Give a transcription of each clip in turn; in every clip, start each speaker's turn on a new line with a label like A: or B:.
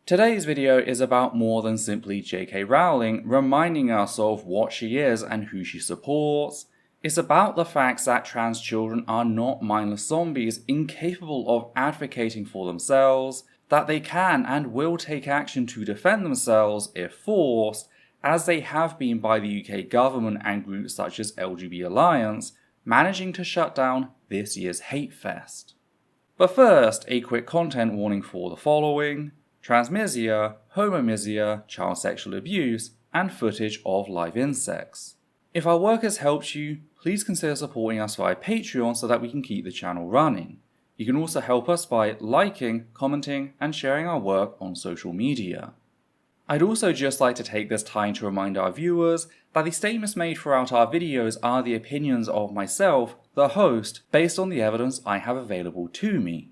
A: Today's video is about more than simply J.K. Rowling reminding us of what she is and who she supports. It's about the facts that trans children are not mindless zombies incapable of advocating for themselves, that they can and will take action to defend themselves if forced, as they have been by the UK government and groups such as LGB Alliance, managing to shut down this year's hate fest. But first, a quick content warning for the following: transmisia, homomisia, child sexual abuse, and footage of live insects. If our work has helped you, please consider supporting us via Patreon so that we can keep the channel running. You can also help us by liking, commenting, and sharing our work on social media. I'd also just like to take this time to remind our viewers that the statements made throughout our videos are the opinions of myself, the host, based on the evidence I have available to me.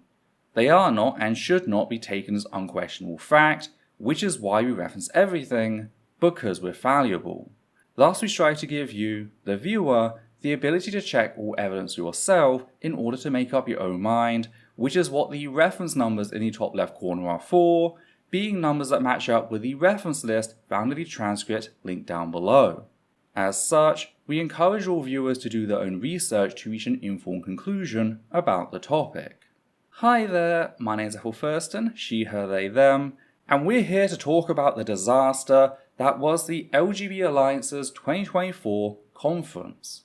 A: They are not and should not be taken as unquestionable fact, which is why we reference everything, because we're fallible. Thus we strive to give you, the viewer, the ability to check all evidence yourself in order to make up your own mind, which is what the reference numbers in the top left corner are for, being numbers that match up with the reference list found in the transcript linked down below. As such, we encourage all viewers to do their own research to reach an informed conclusion about the topic. Hi there, my name is Ethel Thurston, she, her, they, them, and we're here to talk about the disaster that was the LGB Alliance's 2024 conference.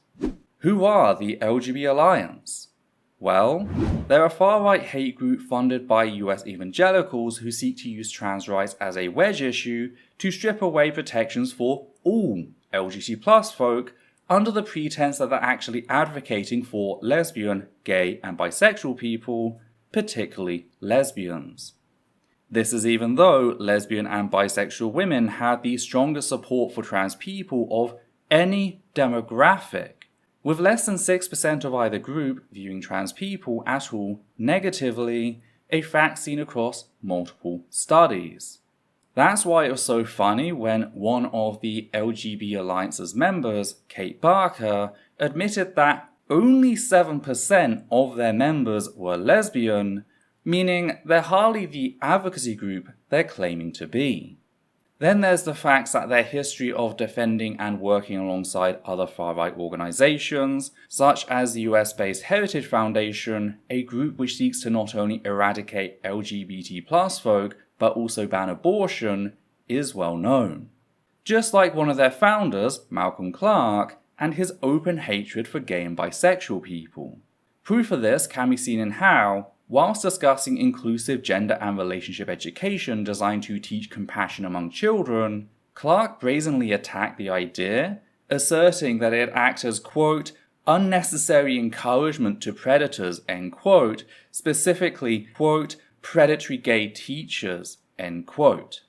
A: Who are the LGB Alliance? Well, they're a far-right hate group funded by US evangelicals who seek to use trans rights as a wedge issue to strip away protections for all LGBT+ folk under the pretense that they're actually advocating for lesbian, gay, and bisexual people, particularly lesbians. This is even though lesbian and bisexual women had the strongest support for trans people of any demographic, with less than 6% of either group viewing trans people at all negatively, a fact seen across multiple studies. That's why it was so funny when one of the LGB Alliance's members, Kate Barker, admitted that only 7% of their members were lesbian, meaning they're hardly the advocacy group they're claiming to be. Then there's the facts that their history of defending and working alongside other far-right organizations, such as the US-based Heritage Foundation, a group which seeks to not only eradicate LGBT+ folk, but also ban abortion, is well known. Just like one of their founders, Malcolm Clark, and his open hatred for gay and bisexual people. Proof of this can be seen in how, whilst discussing inclusive gender and relationship education designed to teach compassion among children, Clark brazenly attacked the idea, asserting that it acts as, quote, unnecessary encouragement to predators, end quote, specifically, quote, predatory gay teachers, end quote.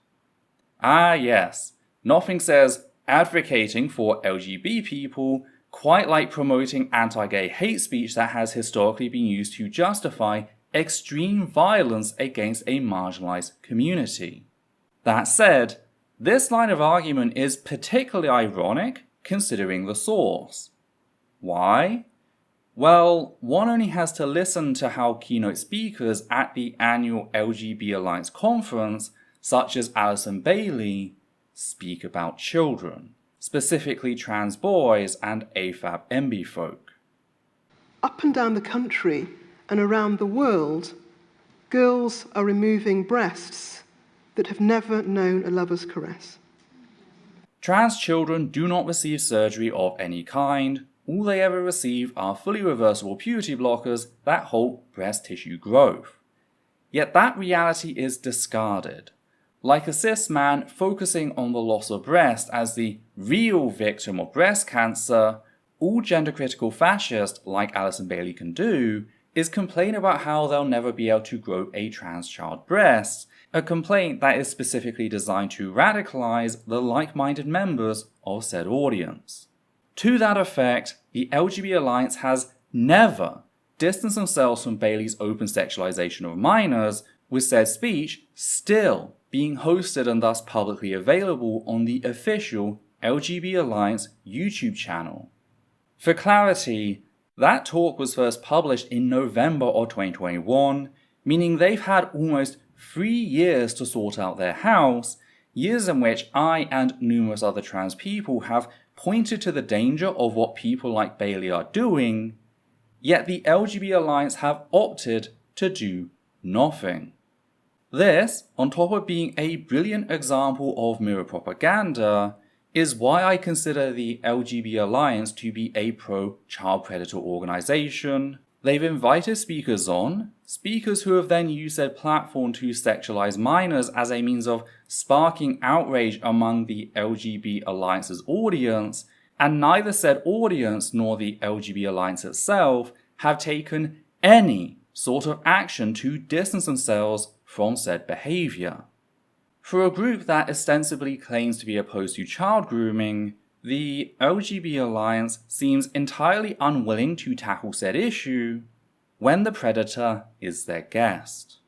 A: Ah yes, nothing says advocating for LGBT people quite like promoting anti-gay hate speech that has historically been used to justify extreme violence against a marginalized community. That said, this line of argument is particularly ironic considering the source. Why? Well, one only has to listen to how keynote speakers at the annual LGB Alliance conference, such as Alison Bailey, speak about children, specifically trans boys and AFAB MB folk.
B: Up and down the country and around the world, girls are removing breasts that have never known a lover's caress.
A: Trans children do not receive surgery of any kind. All they ever receive are fully reversible puberty blockers that halt breast tissue growth. Yet that reality is discarded. Like a cis man focusing on the loss of breast as the real victim of breast cancer, all gender-critical fascists like Alison Bailey can do is complain about how they'll never be able to grow a trans child breast, a complaint that is specifically designed to radicalize the like-minded members of said audience. To that effect, the LGB Alliance has never distanced themselves from Bailey's open sexualization of minors, with said speech still being hosted and thus publicly available on the official LGB Alliance YouTube channel. For clarity, that talk was first published in November of 2021, meaning they've had almost 3 years to sort out their house, years in which I and numerous other trans people have pointed to the danger of what people like Bailey are doing, yet the LGB Alliance have opted to do nothing. This, on top of being a brilliant example of mirror propaganda, is why I consider the LGB Alliance to be a pro-child predator organisation. They've invited speakers on, speakers who have then used their platform to sexualise minors as a means of sparking outrage among the LGB Alliance's audience, and neither said audience nor the LGB Alliance itself have taken any sort of action to distance themselves from said behaviour. For a group that ostensibly claims to be opposed to child grooming, the LGB Alliance seems entirely unwilling to tackle said issue when the predator is their guest.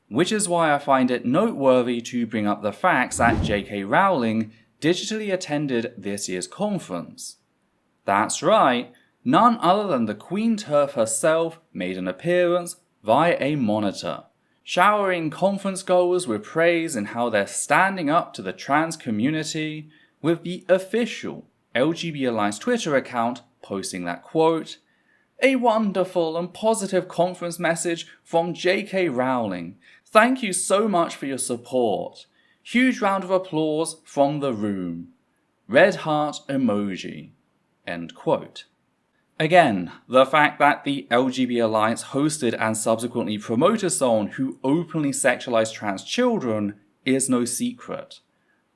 A: Which is why I find it noteworthy to bring up the facts that J.K. Rowling digitally attended this year's conference. That's right, none other than the Queen Turf herself made an appearance via a monitor, showering conference goers with praise in how they're standing up to the trans community, with the official LGB Alliance Twitter account posting that quote, "A wonderful and positive conference message from J.K. Rowling. Thank you so much for your support. Huge round of applause from the room. Red heart emoji." End quote. Again, the fact that the LGB Alliance hosted and subsequently promoted someone who openly sexualized trans children is no secret.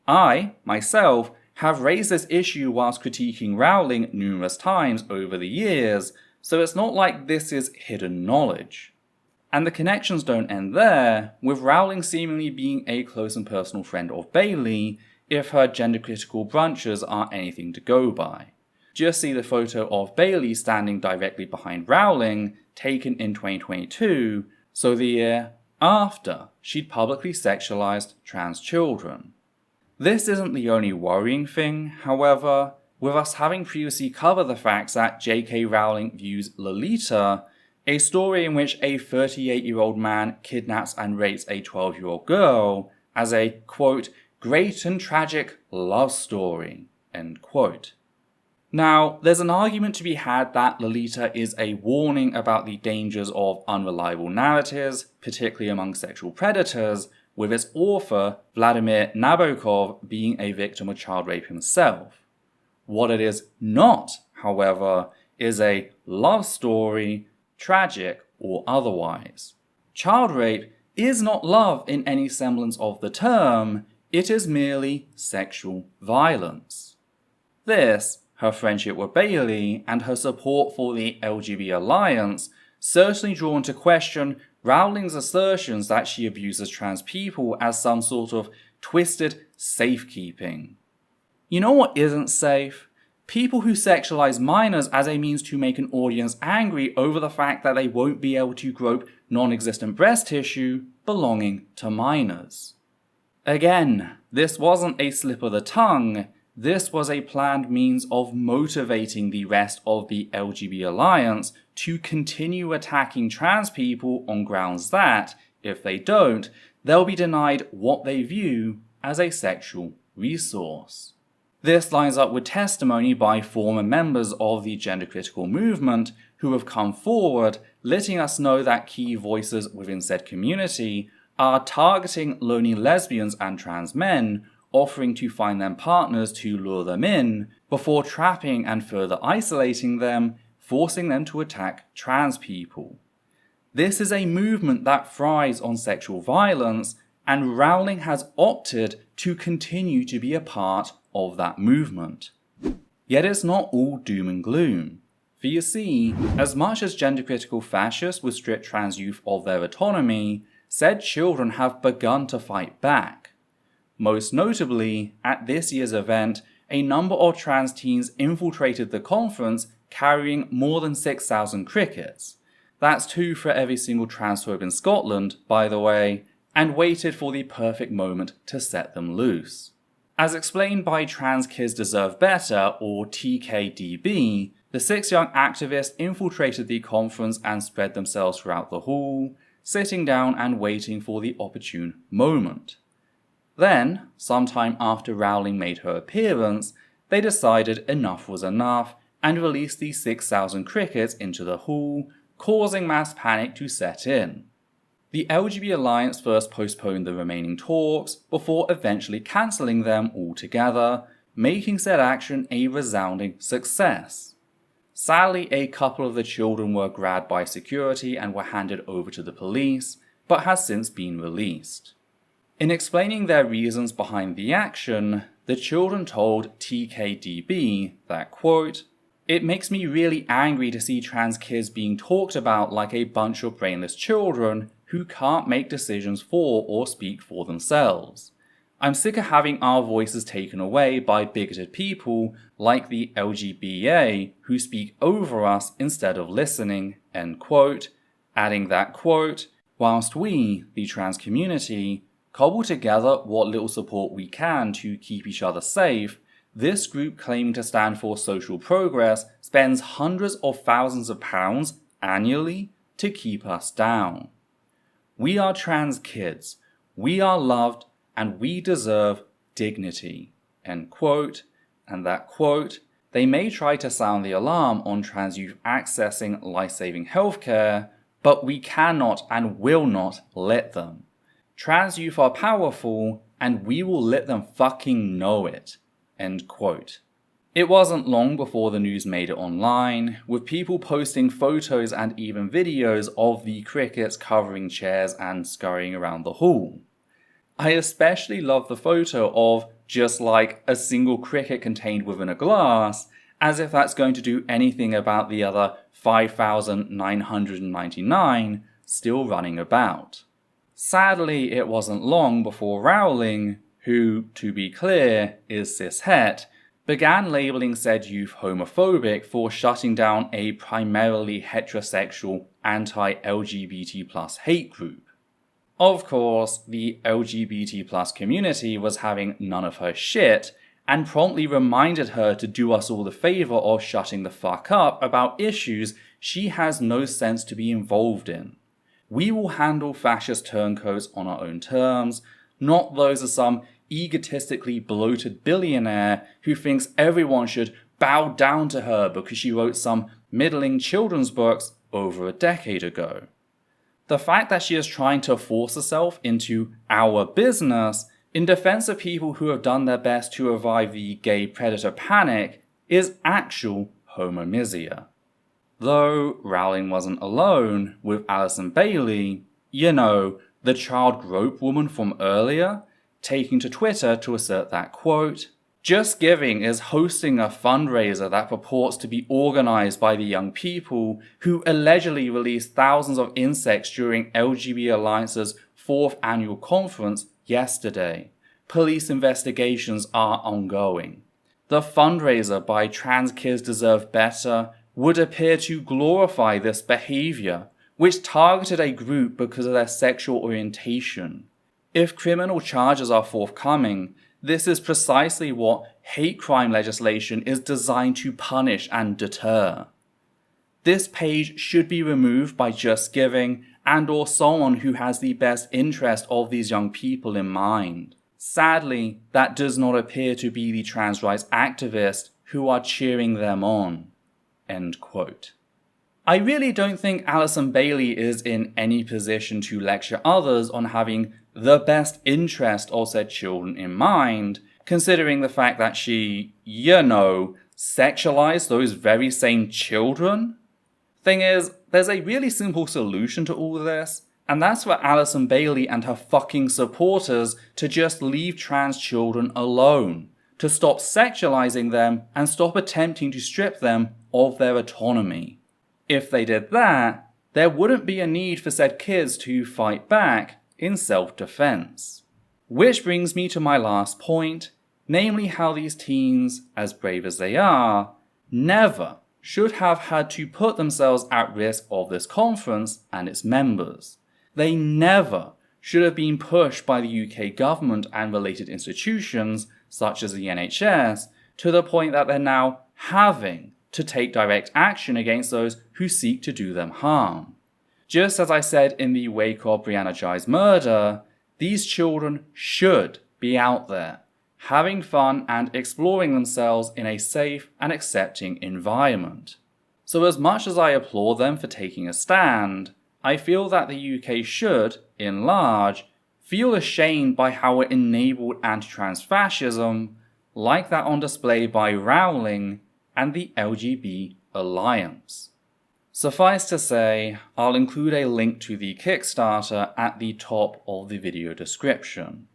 A: I, myself, have raised this issue whilst critiquing Rowling numerous times over the years, so it's not like this is hidden knowledge. And the connections don't end there, with Rowling seemingly being a close and personal friend of Bailey, if her gender-critical brunches are anything to go by. Just see the photo of Bailey standing directly behind Rowling, taken in 2022, so the year after she'd publicly sexualized trans children. This isn't the only worrying thing, however, with us having previously covered the fact that J.K. Rowling views Lolita, a story in which a 38-year-old man kidnaps and rapes a 12-year-old girl, as a, quote, great and tragic love story, end quote. Now, there's an argument to be had that Lolita is a warning about the dangers of unreliable narratives, particularly among sexual predators, with its author, Vladimir Nabokov, being a victim of child rape himself. What it is not, however, is a love story, tragic or otherwise. Child rape is not love in any semblance of the term, it is merely sexual violence. This, her friendship with Bailey, and her support for the LGB Alliance certainly draw into question Rowling's assertions that she abuses trans people as some sort of twisted safekeeping. You know what isn't safe? People who sexualize minors as a means to make an audience angry over the fact that they won't be able to grope non-existent breast tissue belonging to minors. Again, this wasn't a slip of the tongue, this was a planned means of motivating the rest of the LGB Alliance to continue attacking trans people on grounds that, if they don't, they'll be denied what they view as a sexual resource. This lines up with testimony by former members of the gender-critical movement who have come forward, letting us know that key voices within said community are targeting lonely lesbians and trans men, offering to find them partners to lure them in, before trapping and further isolating them, forcing them to attack trans people. This is a movement that thrives on sexual violence, and Rowling has opted to continue to be a part of that movement. Yet it's not all doom and gloom. For you see, as much as gender-critical fascists would strip trans youth of their autonomy, said children have begun to fight back. Most notably, at this year's event, a number of trans teens infiltrated the conference carrying more than 6,000 crickets. That's 2 for every single transphobe in Scotland, by the way, and waited for the perfect moment to set them loose. As explained by Trans Kids Deserve Better, or TKDB, the 6 young activists infiltrated the conference and spread themselves throughout the hall, sitting down and waiting for the opportune moment. Then, sometime after Rowling made her appearance, they decided enough was enough and released the 6,000 crickets into the hall, causing mass panic to set in. The LGB Alliance first postponed the remaining talks before eventually cancelling them altogether, making said action a resounding success. Sadly, a couple of the children were grabbed by security and were handed over to the police, but has since been released. In explaining their reasons behind the action, the children told TKDB that, quote, "It makes me really angry to see trans kids being talked about like a bunch of brainless children who can't make decisions for or speak for themselves. I'm sick of having our voices taken away by bigoted people like the LGBA who speak over us instead of listening," end quote, adding that, quote, "Whilst we, the trans community, cobble together what little support we can to keep each other safe, this group claiming to stand for social progress spends hundreds of thousands of pounds annually to keep us down. We are trans kids, we are loved, and we deserve dignity," end quote, and that, quote, "They may try to sound the alarm on trans youth accessing life-saving healthcare, but we cannot and will not let them. Trans youth are powerful, and we will let them fucking know it," end quote. It wasn't long before the news made it online, with people posting photos and even videos of the crickets covering chairs and scurrying around the hall. I especially love the photo of just like a single cricket contained within a glass, as if that's going to do anything about the other 5,999 still running about. Sadly, it wasn't long before Rowling, who, to be clear, is cis-het, began labelling said youth homophobic for shutting down a primarily heterosexual anti-LGBT+ hate group. Of course, the LGBT+ community was having none of her shit, and promptly reminded her to do us all the favour of shutting the fuck up about issues she has no sense to be involved in. We will handle fascist turncoats on our own terms, not those of some egotistically bloated billionaire who thinks everyone should bow down to her because she wrote some middling children's books over a decade ago. The fact that she is trying to force herself into our business in defense of people who have done their best to revive the gay predator panic is actual homomisia. Though Rowling wasn't alone, with Alison Bailey, the child grope woman from earlier, taking to Twitter to assert that, quote, "Just Giving is hosting a fundraiser that purports to be organised by the young people who allegedly released thousands of insects during LGB Alliance's 4th annual conference yesterday. Police investigations are ongoing. The fundraiser by Trans Kids Deserve Better would appear to glorify this behaviour, which targeted a group because of their sexual orientation. If criminal charges are forthcoming, this is precisely what hate crime legislation is designed to punish and deter. This page should be removed by Just Giving and or someone who has the best interest of these young people in mind. Sadly, that does not appear to be the trans rights activists who are cheering them on." End quote. I really don't think Alison Bailey is in any position to lecture others on having the best interest of said children in mind, considering the fact that she, sexualized those very same children. Thing is, there's a really simple solution to all this, and that's for Alison Bailey and her fucking supporters to just leave trans children alone, to stop sexualizing them and stop attempting to strip them of their autonomy. If they did that, there wouldn't be a need for said kids to fight back in self-defense. Which brings me to my last point, namely how these teens, as brave as they are, never should have had to put themselves at risk of this conference and its members. They never should have been pushed by the UK government and related institutions, such as the NHS, to the point that they're now having to take direct action against those who seek to do them harm. Just as I said in the wake of Brianna Ghey's murder, these children should be out there, having fun and exploring themselves in a safe and accepting environment. So as much as I applaud them for taking a stand, I feel that the UK should, in large, feel ashamed by how it enabled anti-trans fascism, like that on display by Rowling and the LGB Alliance. Suffice to say, I'll include a link to the Kickstarter at the top of the video description.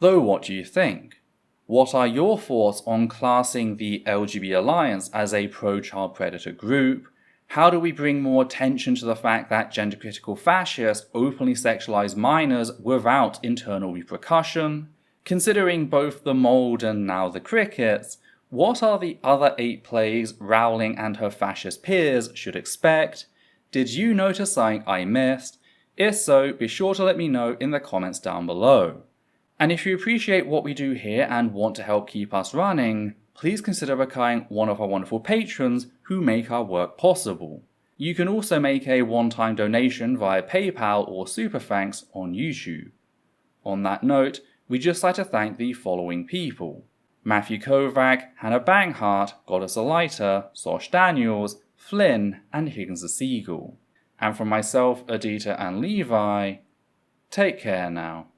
A: Though what do you think? What are your thoughts on classing the LGB Alliance as a pro-child predator group? How do we bring more attention to the fact that gender-critical fascists openly sexualize minors without internal repercussion? Considering both the mold and now the crickets, what are the other 8 plagues Rowling and her fascist peers should expect? Did you notice something I missed? If so, be sure to let me know in the comments down below. And if you appreciate what we do here and want to help keep us running, please consider becoming one of our wonderful patrons who make our work possible. You can also make a one-time donation via PayPal or Super Thanks on YouTube. On that note, we'd just like to thank the following people: Matthew Kovac, Hannah Banghart, Goddess Alita, Sosh Daniels, Flynn, and Higgins the Seagull. And from myself, Adita, and Levi, take care now.